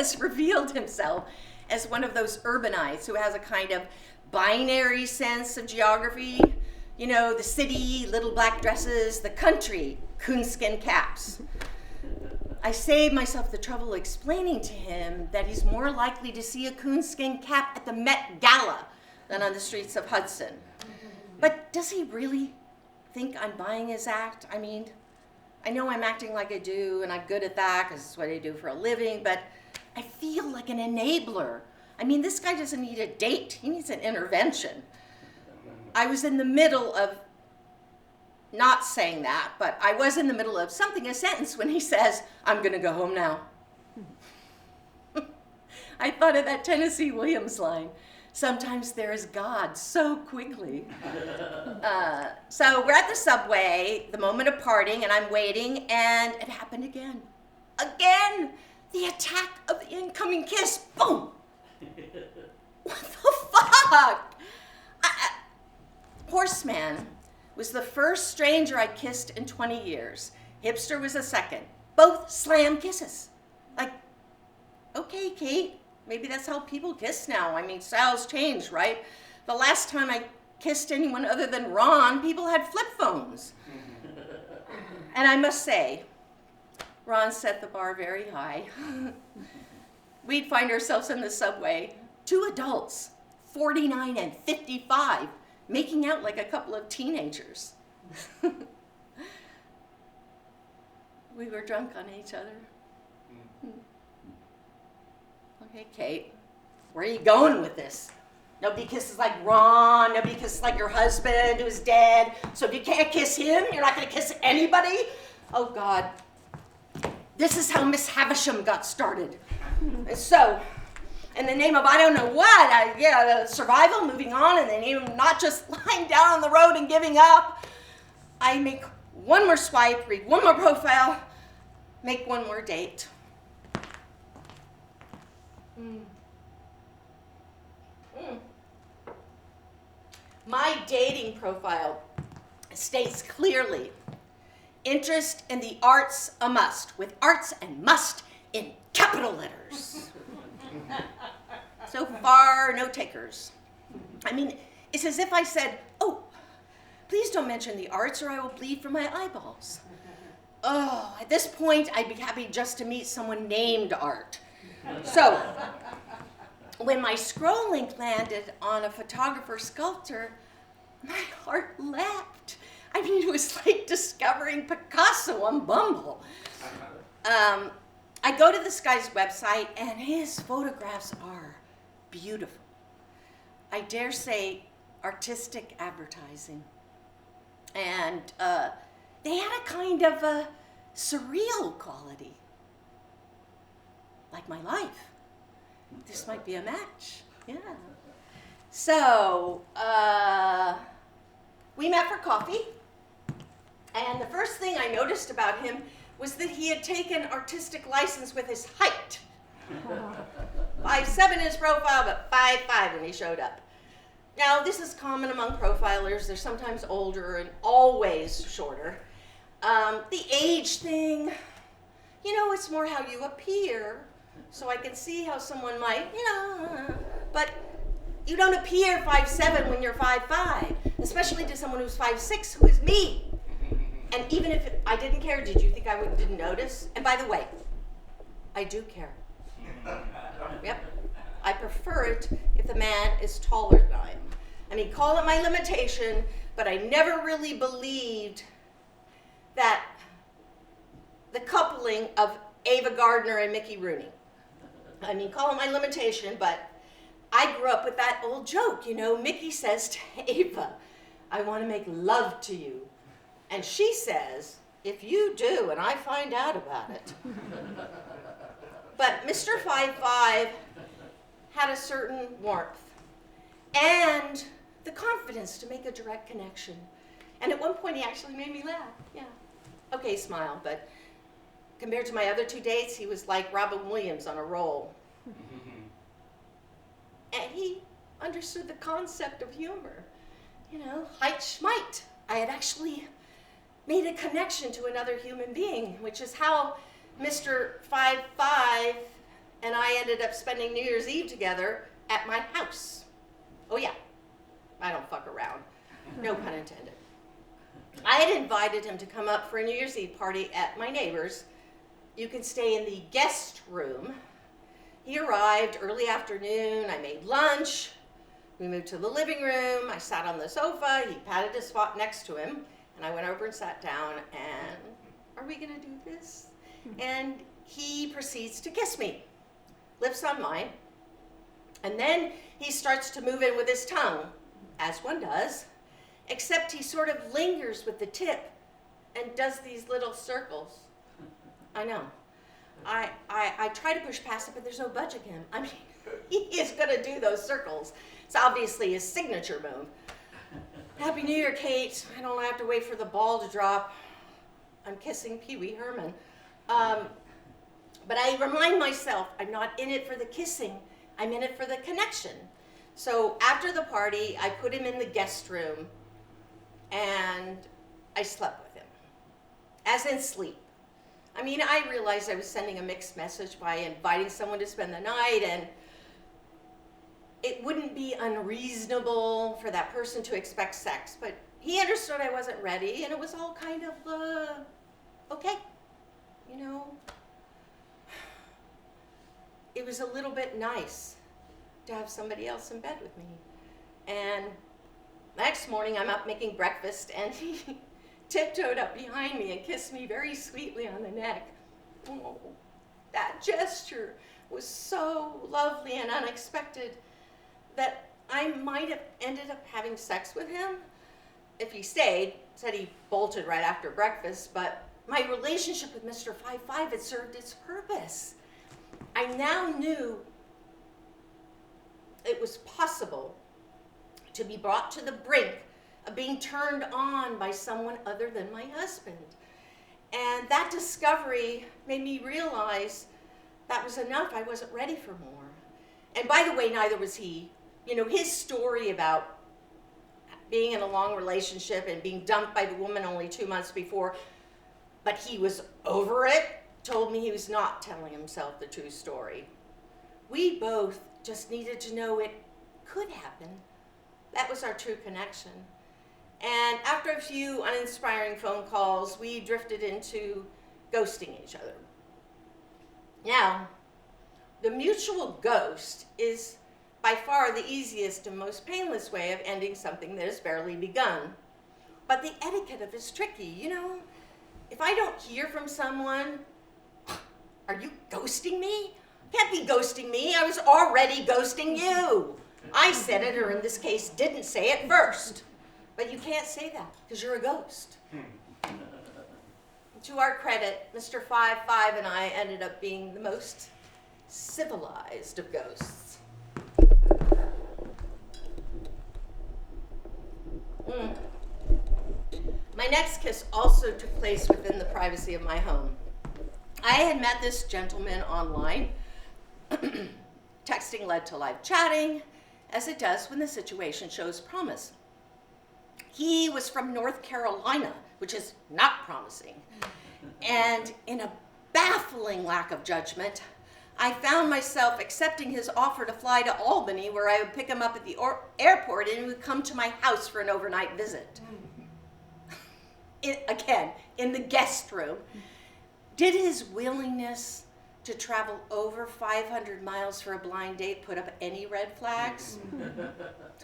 has revealed himself as one of those urbanites who has a kind of binary sense of geography. You know, the city, little black dresses, the country, coonskin caps. I saved myself the trouble explaining to him that he's more likely to see a coonskin cap at the Met Gala than on the streets of Hudson. But does he really think I'm buying his act? I mean, I know I'm acting like I do, and I'm good at that because it's what I do for a living, but I feel like an enabler. I mean, this guy doesn't need a date. He needs an intervention. I was in the middle of not saying that, but I was in the middle of something, a sentence, when he says, "I'm going to go home now." I thought of that Tennessee Williams line, "Sometimes there is God so quickly." So we're at the subway, the moment of parting, and I'm waiting, and it happened again. Again, the attack of the incoming kiss. Boom! What the fuck? Horseman was the first stranger I kissed in 20 years. Hipster was the second. Both slam kisses. Like, okay, Kate, maybe that's how people kiss now. I mean, styles change, right? The last time I kissed anyone other than Ron, people had flip phones. And I must say, Ron set the bar very high. We'd find ourselves in the subway, two adults, 49 and 55, making out like a couple of teenagers. We were drunk on each other. Okay, Kate, where are you going with this? Nobody kisses like Ron, nobody kisses like your husband who's dead, so if you can't kiss him, you're not gonna kiss anybody? Oh God, this is how Miss Havisham got started. And so, in the name of I don't know what, survival, moving on, in the name of not just lying down on the road and giving up, I make one more swipe, read one more profile, make one more date. My dating profile states clearly, interest in the arts a must, with arts and must in capital letters. So far, no takers. I mean, it's as if I said, "Oh, please don't mention the arts or I will bleed from my eyeballs." Oh, at this point, I'd be happy just to meet someone named Art. So, when my scroll link landed on a photographer-sculptor, my heart leapt. I mean, it was like discovering Picasso on Bumble. I go to this guy's website, and his photographs are beautiful. I dare say artistic advertising. And they had a kind of a surreal quality. Like my life. This might be a match. Yeah. So, we met for coffee. And the first thing I noticed about him was that he had taken artistic license with his height. 5'7" his profile, but 5'5" when he showed up. Now, this is common among profilers. They're sometimes older and always shorter. The age thing, it's more how you appear. So I can see how someone might, but you don't appear 5'7" when you're 5'5", especially to someone who's 5'6", who is me. And even if I didn't care, did you think I didn't notice? And by the way, I do care. Yep. I prefer it if the man is taller than I am. I mean, call it my limitation, but I never really believed that the coupling of Ava Gardner and Mickey Rooney. I mean, call it my limitation, but I grew up with that old joke, Mickey says to Ava, "I want to make love to you." And she says, "If you do, and I find out about it." But Mr. 5'5" had a certain warmth and the confidence to make a direct connection. And at one point, he actually made me laugh. Yeah. Okay, smile, but compared to my other two dates, he was like Robin Williams on a roll. And he understood the concept of humor. Heit schmeit. I had actually made a connection to another human being, which is how Mr. 5'5" and I I ended up spending New Year's Eve together at my house. Oh yeah, I don't fuck around. No pun intended. I had invited him to come up for a New Year's Eve party at my neighbor's. You can stay in the guest room. He arrived early afternoon. I made lunch. We moved to the living room. I sat on the sofa. He patted a spot next to him. And I went over and sat down and, are we gonna do this? And he proceeds to kiss me. Lips on mine. And then he starts to move in with his tongue, as one does, except he sort of lingers with the tip and does these little circles. I know. I try to push past it, but there's no budging him. I mean, he is gonna do those circles. It's obviously his signature move. Happy New Year, Kate. I don't have to wait for the ball to drop. I'm kissing Pee Wee Herman. But I remind myself, I'm not in it for the kissing. I'm in it for the connection. So after the party, I put him in the guest room and I slept with him, as in sleep. I mean, I realized I was sending a mixed message by inviting someone to spend the night, and it wouldn't be unreasonable for that person to expect sex, but he understood I wasn't ready, and it was all kind of, okay, you know. It was a little bit nice to have somebody else in bed with me. And next morning, I'm up making breakfast, and he tiptoed up behind me and kissed me very sweetly on the neck. Oh, that gesture was so lovely and unexpected that I might have ended up having sex with him if he stayed. Said he bolted right after breakfast, but my relationship with Mr. 5'5" had served its purpose. I now knew it was possible to be brought to the brink of being turned on by someone other than my husband. And that discovery made me realize that was enough. I wasn't ready for more. And by the way, neither was he. You know, his story about being in a long relationship and being dumped by the woman only 2 months before, but he was over it, told me he was not telling himself the true story. We both just needed to know it could happen. That was our true connection. And after a few uninspiring phone calls, we drifted into ghosting each other. Now, the mutual ghost is by far the easiest and most painless way of ending something that has barely begun. But the etiquette of it is tricky, you know? If I don't hear from someone, are you ghosting me? Can't be ghosting me. I was already ghosting you. I said it, or in this case, didn't say it first. But you can't say that because you're a ghost. To our credit, Mr. 5'5" and I ended up being the most civilized of ghosts. My next kiss also took place within the privacy of my home. I had met this gentleman online. Texting led to live chatting, as it does when the situation shows promise. He was from North Carolina, which is not promising. And in a baffling lack of judgment, I found myself accepting his offer to fly to Albany, where I would pick him up at the airport and he would come to my house for an overnight visit. Again, in the guest room. Did his willingness to travel over 500 miles for a blind date put up any red flags?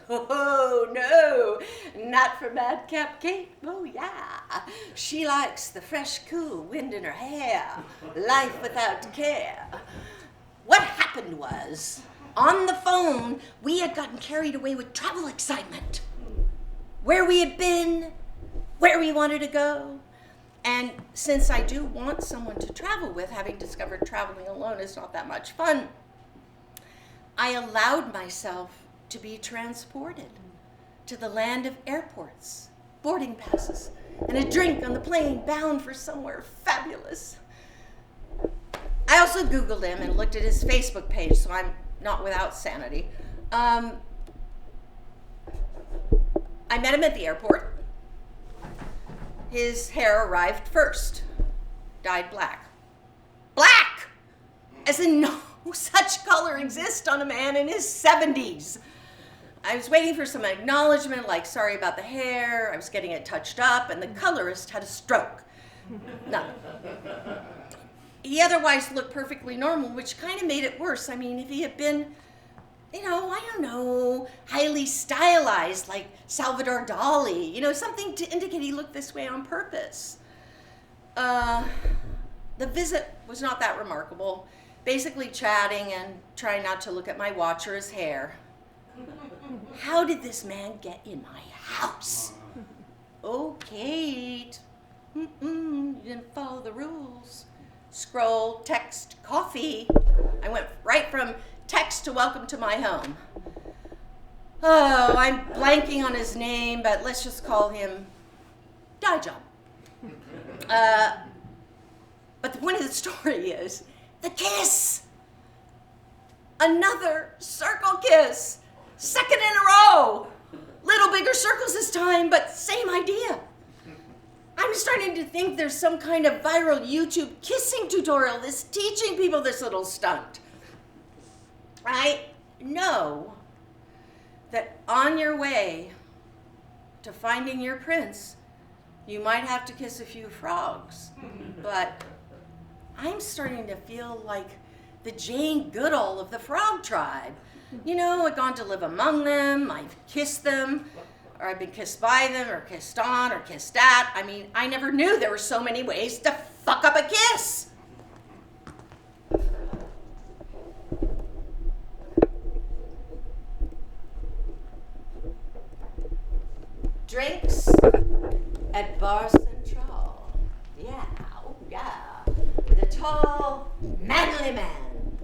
Oh, no, not for Madcap Kate. Oh, yeah. She likes the fresh, cool wind in her hair, life without care. What happened was, on the phone, we had gotten carried away with travel excitement. Where we had been, where we wanted to go. And since I do want someone to travel with, having discovered traveling alone is not that much fun, I allowed myself to be transported to the land of airports, boarding passes, and a drink on the plane bound for somewhere fabulous. I also Googled him and looked at his Facebook page, so I'm not without sanity. I met him at the airport. His hair arrived first, dyed black. Black! As in such color exists on a man in his 70s. I was waiting for some acknowledgement, like, sorry about the hair, I was getting it touched up, and the colorist had a stroke. No. He otherwise looked perfectly normal, which kind of made it worse. I mean, if he had been, I don't know, highly stylized, like Salvador Dali, something to indicate he looked this way on purpose. The visit was not that remarkable. Basically chatting and trying not to look at my watch or his hair. How did this man get in my house? Oh, Kate, you didn't follow the rules. Scroll, text, coffee. I went right from text to welcome to my home. Oh, I'm blanking on his name, but let's just call him Dijam. But the point of the story is the kiss. Another circle kiss. Second in a row. Little bigger circles this time, but same idea. I'm starting to think there's some kind of viral YouTube kissing tutorial that's teaching people this little stunt. I know that on your way to finding your prince, you might have to kiss a few frogs, but I'm starting to feel like the Jane Goodall of the frog tribe. I've gone to live among them, I've kissed them, or I've been kissed by them, or kissed on, or kissed at. I mean, I never knew there were so many ways to fuck up a kiss. Drinks at Bar Central. Yeah, oh yeah. With a tall, manly man.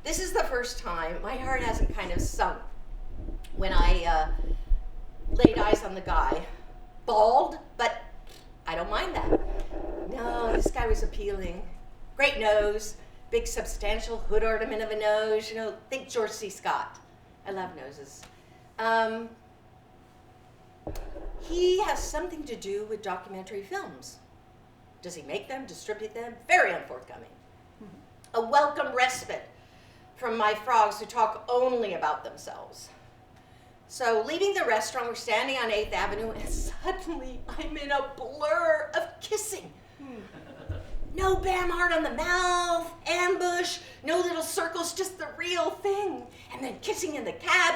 This is the first time my heart hasn't kind of sunk when I laid eyes on the guy. Bald, but I don't mind that. No, this guy was appealing. Great nose, big substantial hood ornament of a nose. Think George C. Scott. I love noses. He has something to do with documentary films. Does he make them, distribute them? Very unforthcoming. A welcome respite from my frogs who talk only about themselves. So leaving the restaurant, we're standing on 8th Avenue, and suddenly I'm in a blur of kissing. No bam heart on the mouth, ambush, no little circles, just the real thing. And then kissing in the cab.